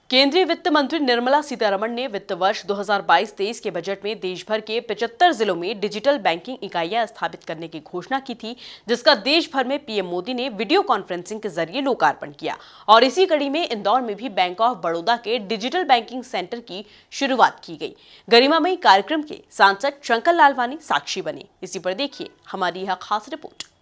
केंद्रीय वित्त मंत्री निर्मला सीतारमण ने वित्त वर्ष 2022-23 के बजट में देश भर के 75 जिलों में डिजिटल बैंकिंग इकाइयां स्थापित करने की घोषणा की थी, जिसका देश भर में पीएम मोदी ने वीडियो कॉन्फ्रेंसिंग के जरिए लोकार्पण किया। और इसी कड़ी में इंदौर में भी बैंक ऑफ बड़ौदा के डिजिटल बैंकिंग सेंटर की शुरुआत की गई। गरिमामयी कार्यक्रम के सांसद शंकर लालवानी साक्षी बने। इसी पर देखिए हमारी यह खास रिपोर्ट।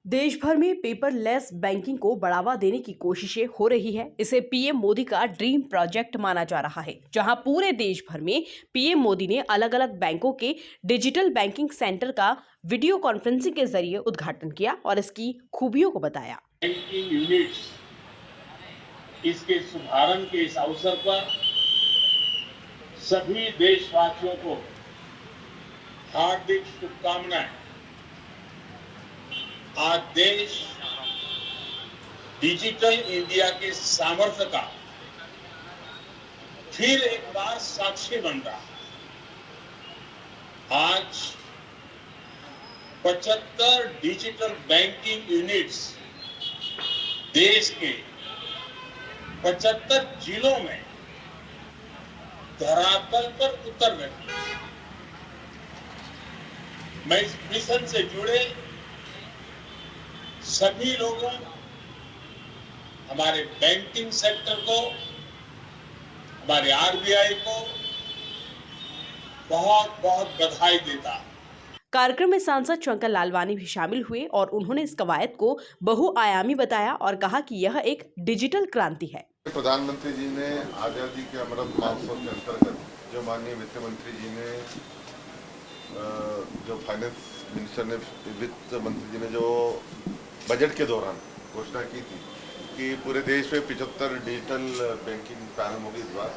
देश भर में पेपरलेस बैंकिंग को बढ़ावा देने की कोशिशें हो रही है। इसे पीएम मोदी का ड्रीम प्रोजेक्ट माना जा रहा है, जहां पूरे देश भर में पीएम मोदी ने अलग अलग बैंकों के डिजिटल बैंकिंग सेंटर का वीडियो कॉन्फ्रेंसिंग के जरिए उद्घाटन किया और इसकी खूबियों को बताया। बैंकिंग यूनिट्स इसके शुभारंभ के इस अवसर पर सभी देशवासियों को हार्दिक शुभकामनाएं। आज देश डिजिटल इंडिया के सामर्थ्य का फिर एक बार साक्षी बन रहा है। आज 75 डिजिटल बैंकिंग यूनिट्स देश के 75 जिलों में धरातल पर उतर रहे हैं। मैं इस मिशन से जुड़े सभी लोगों, हमारे बैंकिंग सेक्टर को, हमारे आरबीआई को बहुत बहुत बधाई देता। कार्यक्रम में सांसद शंकर लालवानी भी शामिल हुए और उन्होंने इस कवायद को बहुआयामी बताया और कहा कि यह एक डिजिटल क्रांति है। प्रधानमंत्री जी ने आजादी के अमृत महोत्सव के अंतर्गत जो माननीय वित्त मंत्री जी ने जो फाइनेंस मिनिस्टर ने वित्त मंत्री जी ने जो बजट के दौरान घोषणा की थी कि पूरे देश में 75 डिजिटल बैंकिंग प्रारंभ होगी इस बार,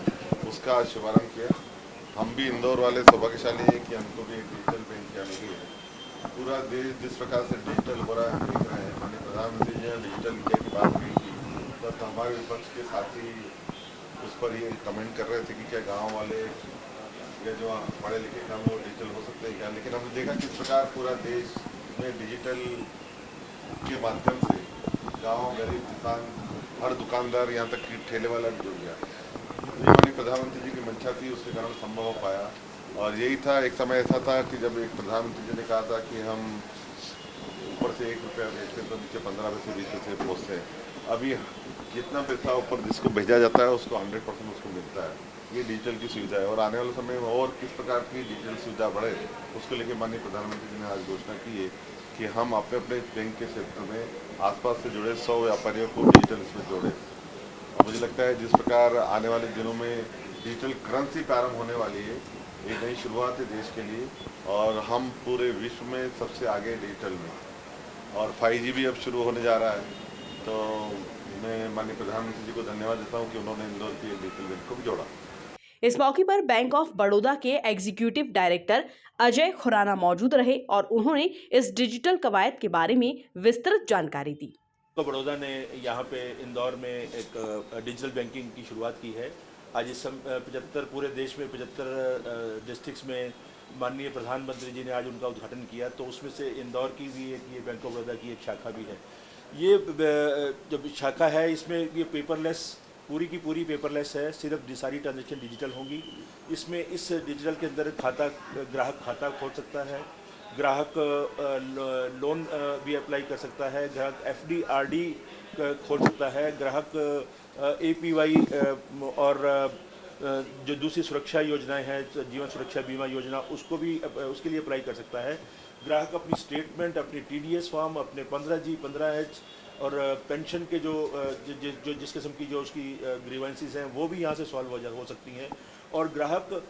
उसका शुभारंभ किया। हम भी इंदौर वाले सौभाग्यशाली हैं कि हमको भी एक डिजिटल बैंक यहाँ मिली है। पूरा देश जिस प्रकार से डिजिटल हो रहा है देख रहे हैं। माननीय प्रधानमंत्री जी ने डिजिटल इंडिया की बात की थी, बस हमारे विपक्ष के साथी उस पर ये कमेंट कर रहे थे कि क्या गाँव वाले या जो पढ़े लिखे काम वो डिजिटल हो सकते हैं क्या, लेकिन हमने देखा किस प्रकार पूरा देश में डिजिटल के माध्यम से गांव, गरीब किसान, हर दुकानदार, यहाँ तक कि ठेले वाला भी जुड़ गया। माननीय प्रधानमंत्री जी की मंशा थी, उसके कारण संभव हो पाया। और यही था, एक समय ऐसा था कि जब एक प्रधानमंत्री जी ने कहा था कि हम ऊपर से 1 रुपया भेजते तो नीचे 15 पैसे 20 पैसे पहुँचते हैं। अभी जितना पैसा ऊपर जिसको भेजा जाता है उसको 100% उसको मिलता है। ये डिजिटल की सुविधा है और आने वाले समय में और किस प्रकार की डिजिटल सुविधा बढ़े, उसको लेकर माननीय प्रधानमंत्री जी ने आज घोषणा की है कि हम अपने अपने बैंक के क्षेत्र में आसपास से जुड़े 100 व्यापारियों को डिजिटल इसमें जोड़े। और मुझे लगता है जिस प्रकार आने वाले दिनों में डिजिटल करेंसी प्रारंभ होने वाली है, एक नई शुरुआत है देश के लिए और हम पूरे विश्व में सबसे आगे डिजिटल में। और 5G भी अब शुरू होने जा रहा है, तो मैं माननीय प्रधानमंत्री जी को धन्यवाद देता हूँ कि उन्होंने इंदौर की डिजिटल बैंक को भी जोड़ा। इस मौके पर बैंक ऑफ बड़ौदा के एग्जीक्यूटिव डायरेक्टर अजय खुराना मौजूद रहे और उन्होंने इस डिजिटल कवायद के बारे में विस्तृत जानकारी दी। बड़ौदा ने यहाँ पे इंदौर में एक डिजिटल बैंकिंग की शुरुआत की है। आज इस 75 पूरे देश में 75 डिस्ट्रिक्ट्स में माननीय प्रधानमंत्री जी ने आज उनका उद्घाटन किया, तो उसमें से इंदौर की भी एक ये बैंक ऑफ बड़ौदा की एक शाखा भी है। ये जो शाखा है इसमें ये पेपरलेस पूरी की पूरी पेपरलेस है, सिर्फ सारी ट्रांजेक्शन डिजिटल होंगी। इसमें इस डिजिटल के अंदर ग्राहक खाता खोल सकता है, ग्राहक लोन भी अप्लाई कर सकता है, ग्राहक FD RD खोल सकता है, ग्राहक APY और जो दूसरी सुरक्षा योजनाएं हैं, जीवन सुरक्षा बीमा योजना, उसको भी उसके लिए अप्लाई कर सकता है। ग्राहक अपनी स्टेटमेंट, अपनी TDS फॉर्म, अपने 15G 15H और पेंशन के जो जिस किस्म की जो उसकी ग्रीवेंसेस हैं वो भी यहाँ से सॉल्व हो सकती हैं। और ग्राहक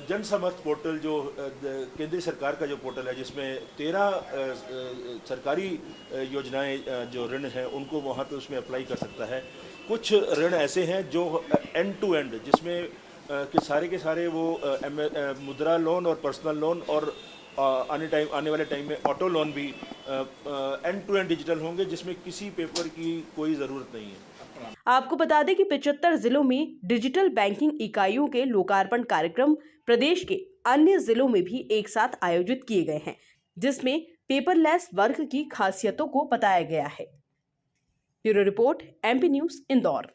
जन समर्थ पोर्टल जो केंद्रीय सरकार का जो पोर्टल है, जिसमें 13 सरकारी योजनाएं जो ऋण हैं उनको वहाँ पे उसमें अप्लाई कर सकता है। कुछ ऋण ऐसे हैं जो एंड टू एंड, जिसमें कि सारे के सारे वो मुद्रा लोन और पर्सनल लोन और आने वाले टाइम में ऑटो लोन भी एंड टू एंड डिजिटल होंगे, जिसमें किसी पेपर की कोई ज़रूरत नहीं है। आपको बता दें कि 75 जिलों में डिजिटल बैंकिंग इकाइयों के लोकार्पण कार्यक्रम प्रदेश के अन्य जिलों में भी एक साथ आयोजित किए गए हैं, जिसमें पेपरलेस वर्क की खासियतों को बताया गया है। Bureau report, MP news, Indore.